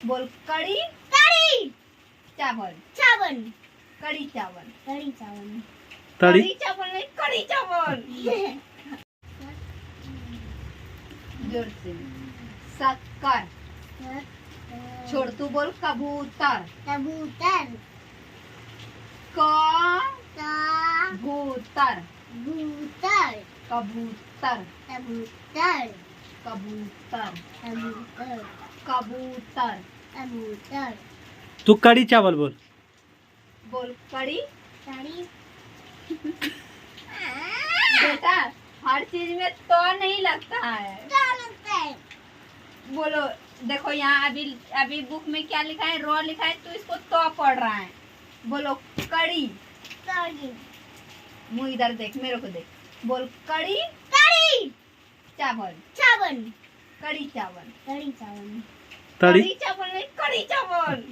बोल कड़ी कड़ी चावल चावल कड़ी चावल कड़ी चावल कड़ी चावल नहीं कड़ी चावल जोर से शक्कर छोड़ तू बोल कबूतर कबूतर कबूतर कबूतर कबूतर कबूतर कबूतर कबूतर कबूतर कबूतर तू कड़ी चावल बोल। बोल कड़ी कड़ी बेटा हर चीज में तो नहीं लगता है। क्या लगता है? बोलो देखो यहाँ अभी अभी बुक में क्या लिखा है रो लिखा है तो इसको तो पढ़ रहा है। बोलो कड़ी कड़ी मुँह इधर देख मेरे को देख बोल कड़ी कड़ी चावल चावल कड़ी चावल कड़ी चावल तड़ी कड़ी चावल नहीं कड़ी चावल